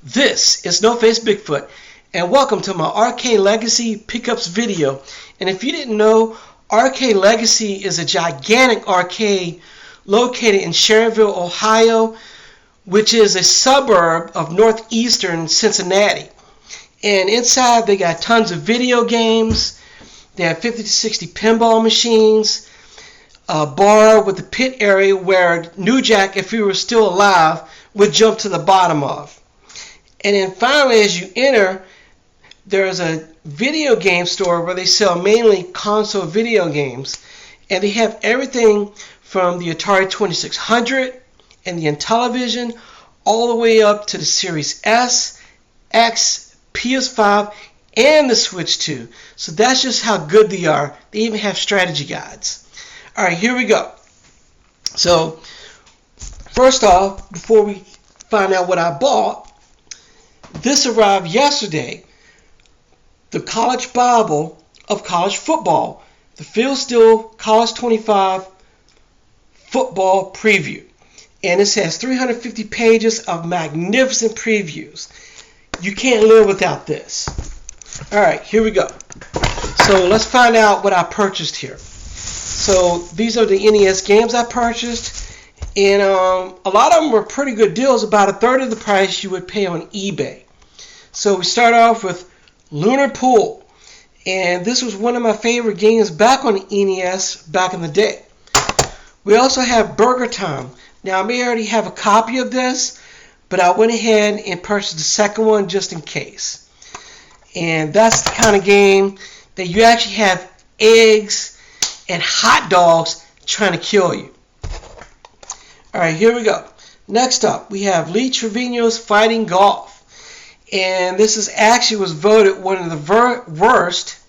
This is No Face Bigfoot, and welcome to my Arcade Legacy Pickups video. And if you didn't know, Arcade Legacy is a gigantic arcade located in Sharonville, Ohio, which is a suburb of northeastern Cincinnati. And inside they got tons of video games. They have 50 to 60 pinball machines, a bar with a pit area where New Jack, if he were still alive, would jump to the bottom of. And then finally, as you enter, there's a video game store where they sell mainly console video games. And they have everything from the Atari 2600 and the Intellivision all the way up to the Series S, X, PS5, and the Switch 2. So that's just how good they are. They even have strategy guides. All right, here we go. So first off, before we find out what I bought, this arrived yesterday, the College Bible of college football, the Phil Steele College 25 football preview. And this has 350 pages of magnificent previews. You can't live without this. All right, here we go. So let's find out what I purchased here. So these are the NES games I purchased. And a lot of them were pretty good deals, about a third of the price you would pay on eBay. So we start off with Lunar Pool. And this was one of my favorite games back on the NES back in the day. We also have Burger Time. Now I may already have a copy of this, but I went ahead and purchased the second one just in case. And that's the kind of game that you actually have eggs and hot dogs trying to kill you. Alright, here we go. Next up, we have Lee Trevino's Fighting Golf. And this is actually was voted one of the worst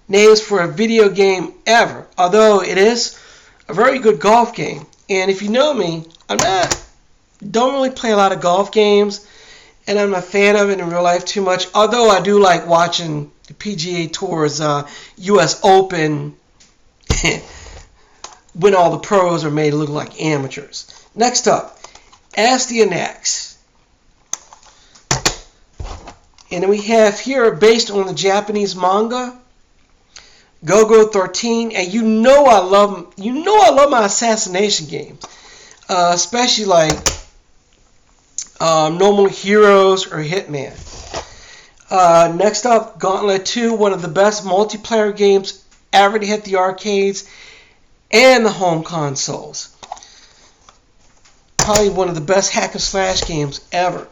names for a video game ever. Although it is a very good golf game. And if you know me, don't really play a lot of golf games. And I'm not a fan of it in real life too much. Although I do like watching the PGA Tour's US Open when all the pros are made to look like amateurs. Next up, Astyanax. And then we have here, based on the Japanese manga, Go-Go 13. And you know I love my assassination games, especially like Normal Heroes or Hitman. Next up, Gauntlet 2, one of the best multiplayer games ever to hit the arcades and the home consoles. Probably one of the best hack and slash games ever.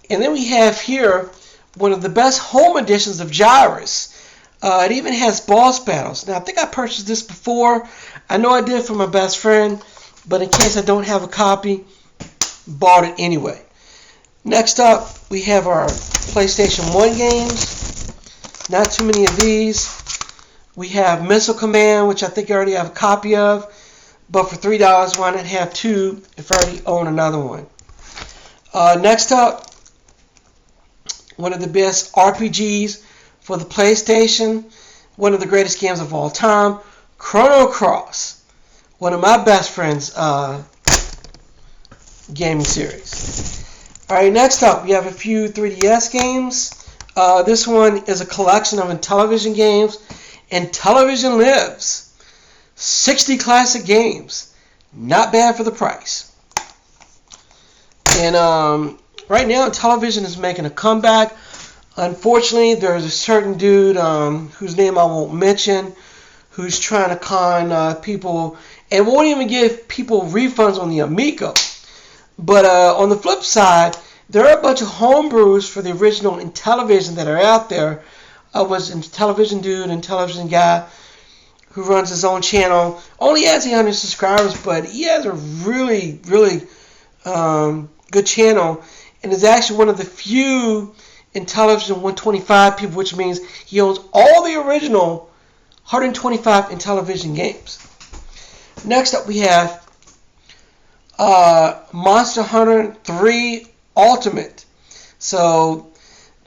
And then we have here one of the best home editions of Gyrus. It even has boss battles. Now I think I purchased this before. I know I did for my best friend, but in case I don't have a copy, bought it anyway. Next up, we have our PlayStation 1 games. Not too many of these. We have Missile Command, which I think I already have a copy of. But for $3, why not have two if I already own another one? Next up, one of the best RPGs for the PlayStation. One of the greatest games of all time, Chrono Cross. One of my best friends' gaming series. Alright, next up, we have a few 3DS games. This one is a collection of Intellivision games. Intellivision Lives. 60 classic games. Not bad for the price. And right now, Intellivision is making a comeback. Unfortunately, there's a certain dude whose name I won't mention who's trying to con people and won't even give people refunds on the Amico. But on the flip side, there are a bunch of homebrews for the original Intellivision that are out there. Was a Intellivision dude, Intellivision guy who runs his own channel. Only has 800 subscribers, but he has a really, really good channel, and is actually one of the few Intellivision 125 people, which means he owns all the original 125 Intellivision games. Next up, we have Monster Hunter 3 Ultimate. So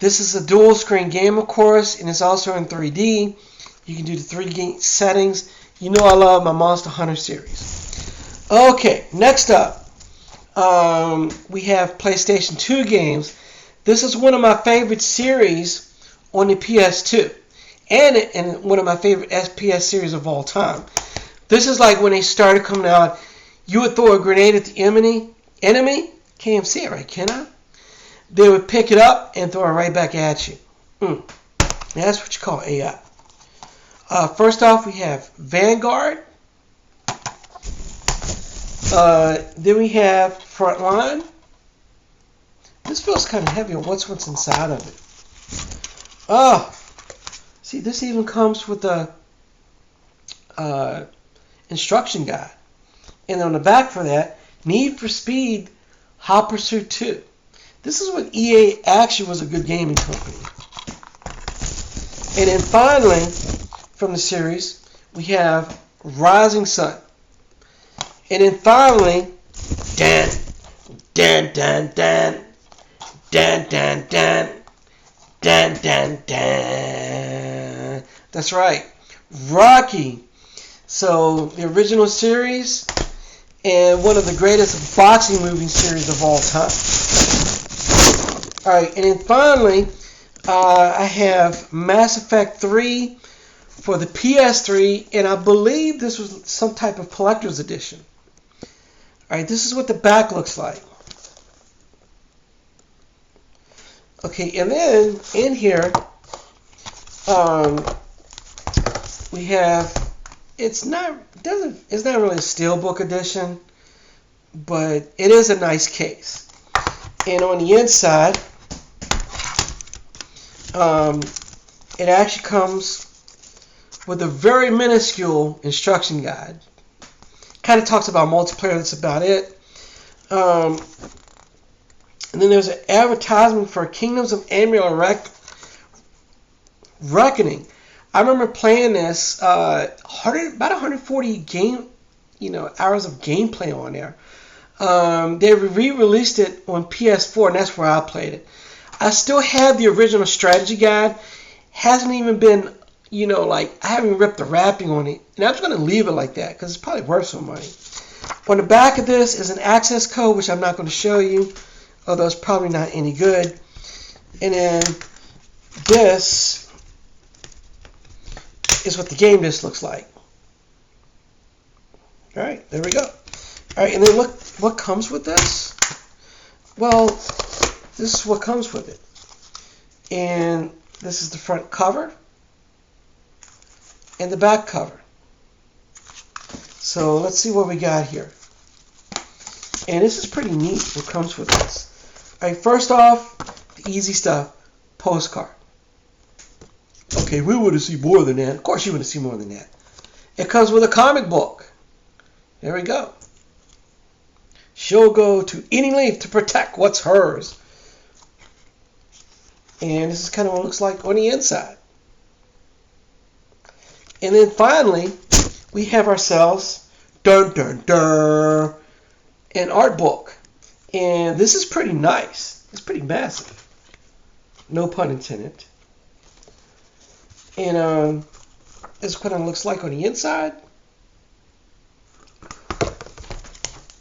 this is a dual screen game, of course, and it's also in 3D. You can do the 3D settings. You know I love my Monster Hunter series. Okay, next up, We have PlayStation 2 games. This is one of my favorite series on the PS2, and one of my favorite FPS series of all time. This is like when they started coming out. You would throw a grenade at the enemy. Can't even see it right, can I? They would pick it up and throw it right back at you. That's what you call AI. First off, we have Vanguard. Then we have Frontline. This feels kind of heavy. What's inside of it? Oh, see, this even comes with a instruction guide. And on the back for that, Need for Speed Hot Pursuit 2. This is when EA actually was a good gaming company. And then finally, from the series, we have Rising Sun. And then finally, Dan, Dan, Dan, Dan, Dan, Dan, Dan, Dan, Dan, Dan. That's right, Rocky. So the original series and one of the greatest boxing movie series of all time. All right, and then finally, I have Mass Effect 3 for the PS3, and I believe this was some type of collector's edition. All right, this is what the back looks like. Okay, and then in here, we have, it's not really a steelbook edition, but it is a nice case. And on the inside, it actually comes with a very minuscule instruction guide. Kind of talks about multiplayer, that's about it. And then there's an advertisement for Kingdoms of Amalur Reckoning. I remember playing this, about 140 hours of gameplay on there. They re-released it on PS4, and that's where I played it. I still have the original strategy guide. Hasn't even been, I haven't ripped the wrapping on it. And I'm just going to leave it like that because it's probably worth some money. On the back of this is an access code, which I'm not going to show you, although it's probably not any good. And then this is what the game disc looks like. All right, there we go. All right, and then what comes with this? Well, this is what comes with it. And this is the front cover and the back cover. So let's see what we got here. And this is pretty neat what comes with this. All right, first off, the easy stuff, postcard. Okay, we want to see more than that. Of course you want to see more than that. It comes with a comic book. There we go. She'll go to any length to protect what's hers. And this is kind of what it looks like on the inside. And then finally, we have ourselves, dun dun dun, an art book. And this is pretty nice. It's pretty massive. No pun intended. And this is what it looks like on the inside.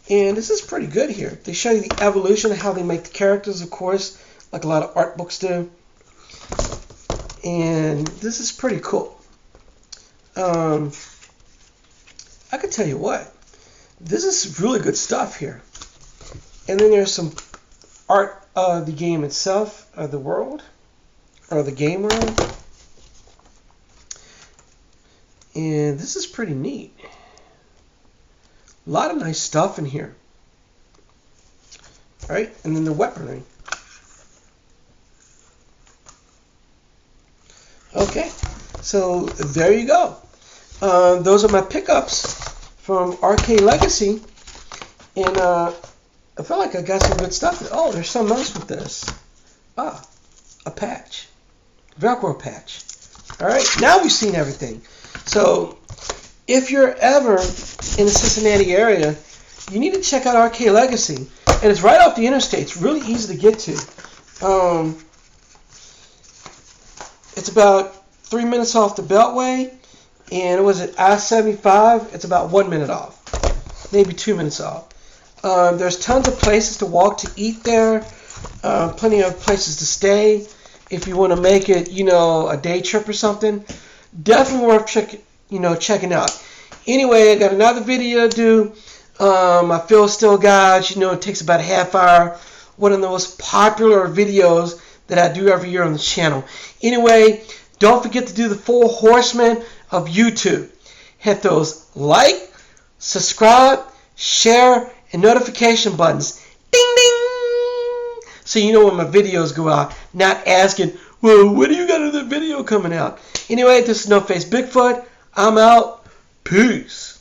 And this is pretty good here. They show you the evolution of how they make the characters, of course, like a lot of art books do. And this is pretty cool. I can tell you what, this is really good stuff here. And then there's some art of the game itself, of the world, or the game world. And this is pretty neat. A lot of nice stuff in here. All right, and then the weaponry. Okay, so there you go. Those are my pickups from Arcade Legacy. And I feel like I got some good stuff. Oh, there's something else with this. A patch. Velcro patch. All right, now we've seen everything. So if you're ever in the Cincinnati area, you need to check out Arcade Legacy. And it's right off the interstate. It's really easy to get to. It's about 3 minutes off the Beltway. And was it I-75? It's about 1 minute off. Maybe 2 minutes off. There's tons of places to walk, to eat there. Plenty of places to stay. If you want to make it, a day trip or something, definitely worth checking out. Anyway, I got another video to do. My Phil Steele guides. It takes about a half hour. One of the most popular videos that I do every year on the channel. Anyway, don't forget to do the 4 horsemen of YouTube. Hit those like, subscribe, share, and notification buttons. Ding ding! So you know when my videos go out. Not asking, well, when do you got another video coming out? Anyway, this is No Face Bigfoot. I'm out. Peace.